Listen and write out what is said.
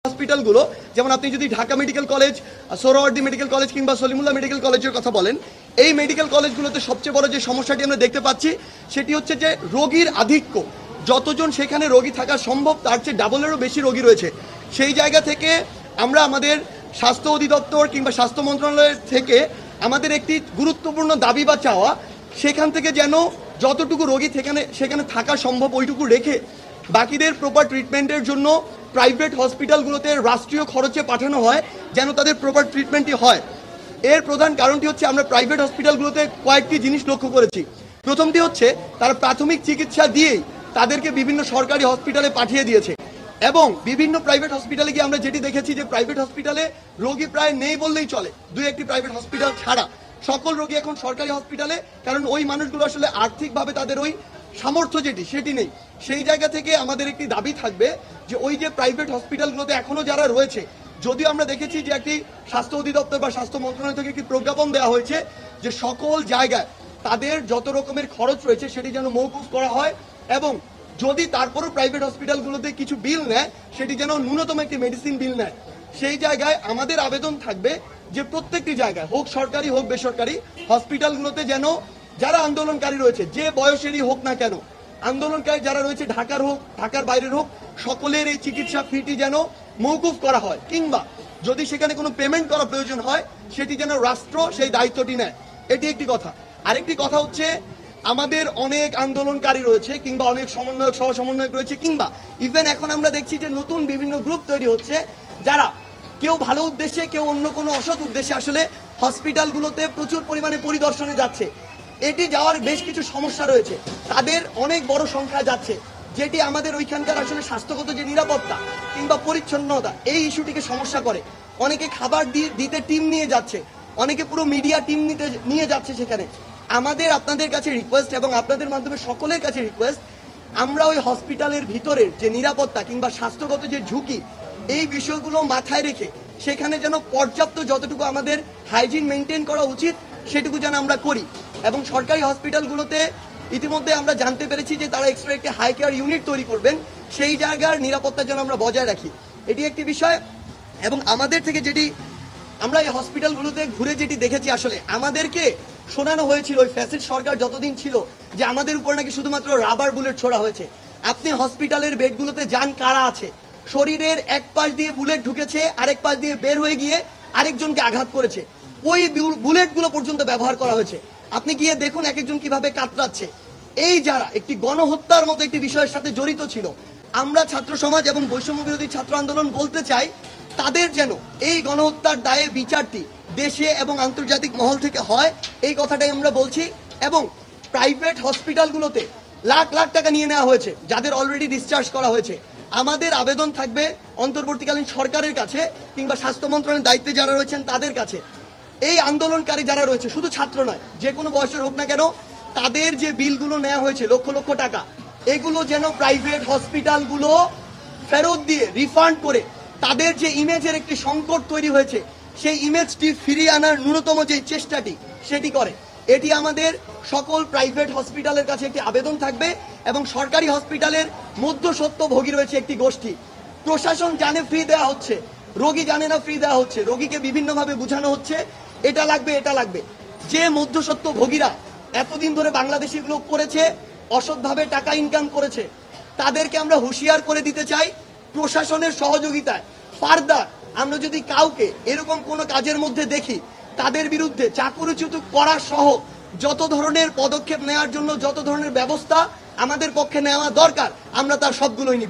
হসপিটালগুলো যেমন আপনি যদি Dhaka medical college, Suhrawardy medical college কিংবা সলিমুল্লাহ মেডিকেল কলেজের কথা বলেন, এই মেডিকেল কলেজগুলোতে সবচেয়ে বড় যে সমস্যাটি আমরা দেখতে পাচ্ছি সেটি হচ্ছে যে রোগীর আধিক্য। যতজন সেখানে রোগী থাকা সম্ভব তার চেয়ে ডাবলেরও বেশি রোগী রয়েছে। সেই জায়গা থেকে আমরা আমাদের স্বাস্থ্য অধিদপ্তর কিংবা স্বাস্থ্য মন্ত্রণালয়ের থেকে আমাদের একটি গুরুত্বপূর্ণ দাবি বা চাওয়া, সেখান থেকে যেন যতটুকু রোগী সেখানে থাকা সম্ভব ওইটুকু রেখে বাকিদের প্রপার ট্রিটমেন্টের জন্য প্রাইভেট হসপিটালগুলোতে রাষ্ট্রীয় খরচে পাঠানো হয়, যেন তাদের প্রপার ট্রিটমেন্টই হয়। এর প্রধান কারণটি হচ্ছে আমরা প্রাইভেট হসপিটালগুলোতে কয়েকটি জিনিস লক্ষ্য করেছি। প্রথমটি হচ্ছে তারা প্রাথমিক চিকিৎসা দিয়েই তাদেরকে বিভিন্ন সরকারি হসপিটালে পাঠিয়ে দিয়েছে, এবং বিভিন্ন প্রাইভেট হসপিটালে গিয়ে আমরা যেটি দেখেছি যে প্রাইভেট হসপিটালে রোগী প্রায় নেই বললেই চলে, দুই একটি প্রাইভেট হসপিটাল ছাড়া সকল রোগী এখন সরকারি হসপিটালে, কারণ ওই মানুষগুলো আসলে আর্থিকভাবে তাদের ওই সামর্থ্য সেটি নেই। সেই জায়গা থেকে আমাদের একটি দাবি থাকবে যে ওই যে প্রাইভেট হসপিটালগুলোতে এখনো যারা রয়েছে, যদিও আমরা দেখেছি যে একটি স্বাস্থ্য অধিদপ্তর বা স্বাস্থ্য মন্ত্রণালয় থেকে একটি প্রজ্ঞাপন দেওয়া হয়েছে যে সকল জায়গায় তাদের যত রকমের খরচ রয়েছে সেটি যেন মওকুফ করা হয়, এবং যদি তারপরও প্রাইভেট হসপিটালগুলোতে কিছু বিল নেয় সেটি যেন ন্যূনতম একটি মেডিসিন বিল নেয়। সেই জায়গায় আমাদের আবেদন থাকবে যে প্রত্যেকটি জায়গায়, হোক সরকারি হোক বেসরকারি, হসপিটালগুলোতে যেন যারা আন্দোলনকারী রয়েছে, যে বয়সেরই হোক না কেন, আন্দোলনকারী যারা রয়েছে ঢাকার হোক ঢাকার বাইরের হোক, সকলের এই চিকিৎসা ফিটি যেন মওকুফ করা হয়, কিংবা যদি সেখানে কোনো পেমেন্ট করা প্রয়োজন হয় সেটি যেন রাষ্ট্র সেই দায়িত্বটি নেয়। এটি একটি কথা। আরেকটি কথা হচ্ছে আমাদের অনেক আন্দোলনকারী রয়েছে কিংবা অনেক সমন্বয়ক সহ সমন্বয়ক রয়েছে, কিংবা ইভেন এখন আমরা দেখছি যে নতুন বিভিন্ন গ্রুপ তৈরি হচ্ছে যারা কেউ ভালো উদ্দেশ্যে কেউ অন্য কোনো অসৎ উদ্দেশ্যে আসলে হসপিটালগুলোতে প্রচুর পরিমাণে পরিদর্শনে যাচ্ছে। এটি যাওয়ার বেশ কিছু সমস্যা রয়েছে, তাদের অনেক বড় সংখ্যা যাচ্ছে, যেটি আমাদের ওইখানকার আসলে স্বাস্থ্যগত যে নিরাপত্তা কিংবা পরিচ্ছন্নতা এই ইস্যুটিকে সমস্যা করে। অনেকে খাবার দিতে টিম নিয়ে যাচ্ছে, অনেকে পুরো মিডিয়া টিম নিয়ে যাচ্ছে সেখানে। আমাদের আপনাদের কাছে রিকোয়েস্ট এবং আপনাদের মাধ্যমে সকলের কাছে রিকোয়েস্ট, আমরা ওই হসপিটালের ভিতরের যে নিরাপত্তা কিংবা স্বাস্থ্যগত যে ঝুঁকি, এই বিষয়গুলো মাথায় রেখে সেখানে যেন পর্যাপ্ত যতটুকু আমাদের হাইজিন মেনটেন করা উচিত সেটুকু যেন আমরা করি। এবং সরকারি হসপিটালগুলোতে ইতিমধ্যে আমরা জানতে পেরেছি যে তারা এক্সট্রা একটি হাই কেয়ার ইউনিট তৈরি করবেন, সেই জায়গার নিরাপত্তা যেন আমরা বজায় রাখি, এটি একটি বিষয়। এবং আমাদের থেকে যেটি আমরা এই হসপিটালগুলোতে ঘুরে যেটি দেখেছি, আসলে আমাদেরকে শোনানো হয়েছিল ওই ফ্যাসিস্ট সরকার যতদিন ছিল যে আমাদের উপর নাকি শুধুমাত্র রাবার বুলেট ছোড়া হয়েছে। আপনি হসপিটালের বেডগুলোতে যান, কারা আছে, শরীরের এক পাশ দিয়ে বুলেট ঢুকেছে, আরেক পাশ দিয়ে বের হয়ে গিয়ে আরেকজনকে আঘাত করেছে, ওই বুলেটগুলো পর্যন্ত ব্যবহার করা হয়েছে। আপনি গিয়ে দেখুন এক একজন কিভাবে কাতরাচ্ছে। এই যারা একটি গণহত্যার মতো একটি বিষয়ের সাথে জড়িত ছিল, আমরা ছাত্র সমাজ এবং বৈষম্য বিরোধী ছাত্র আন্দোলন বলতে চাই তাদের যেন এই গণহত্যার দায়ে বিচারটি দেশে এবং আন্তর্জাতিক মহল থেকে হয়, এই কথাটাই আমরা বলছি। এবং প্রাইভেট হসপিটালগুলোতে লাখ লাখ টাকা নিয়ে নেওয়া হয়েছে যাদের অলরেডি ডিসচার্জ করা হয়েছে। আমাদের আবেদন থাকবে অন্তর্বর্তীকালীন সরকারের কাছে কিংবা স্বাস্থ্য মন্ত্রণালয়ের দায়িত্বে যারা রয়েছেন তাদের কাছে, এই আন্দোলনকারী যারা রয়েছে, শুধু ছাত্র নয়, যে কোনো বয়সের হোক না কেন, তাদের যে বিলগুলো নেওয়া হয়েছে লক্ষ লক্ষ টাকা, এগুলো যেন প্রাইভেট হসপিটালগুলো ফেরত দিয়ে রিফান্ড করে তাদের যে ইমেজের একটি সংকট তৈরি হয়েছে সেই ইমেজটি ফিরিয়ে আনার ন্যূনতম যে চেষ্টাটি সেটি করে। এটি আমাদের সকল প্রাইভেট হসপিটালের কাছে একটি আবেদন থাকবে। এবং সরকারি হসপিটালের মধ্যস্বত্বভোগী রয়েছে একটি গোষ্ঠী, প্রশাসন জানে ফ্রি দেওয়া হচ্ছে, রোগী জানে না ফ্রি দেওয়া হচ্ছে, রোগীকে বিভিন্নভাবে বোঝানো হচ্ছে এটা লাগবে এটা লাগবে। যে মধ্যস্বত্বভোগীরা এতদিন ধরে বাংলাদেশে এগুলো করেছে, অসৎভাবে টাকা ইনকাম করেছে, তাদেরকে আমরা হুঁশিয়ার করে দিতে চাই, প্রশাসনের সহযোগিতায় ফার্দার আমরা যদি কাউকে এরকম কোনো কাজের মধ্যে দেখি, তাদের বিরুদ্ধে চাকরিচ্যুত করা সহ যত ধরনের পদক্ষেপ নেওয়ার জন্য যত ধরনের ব্যবস্থা আমাদের পক্ষে নেওয়া দরকার, আমরা তার সবগুলোই নিব।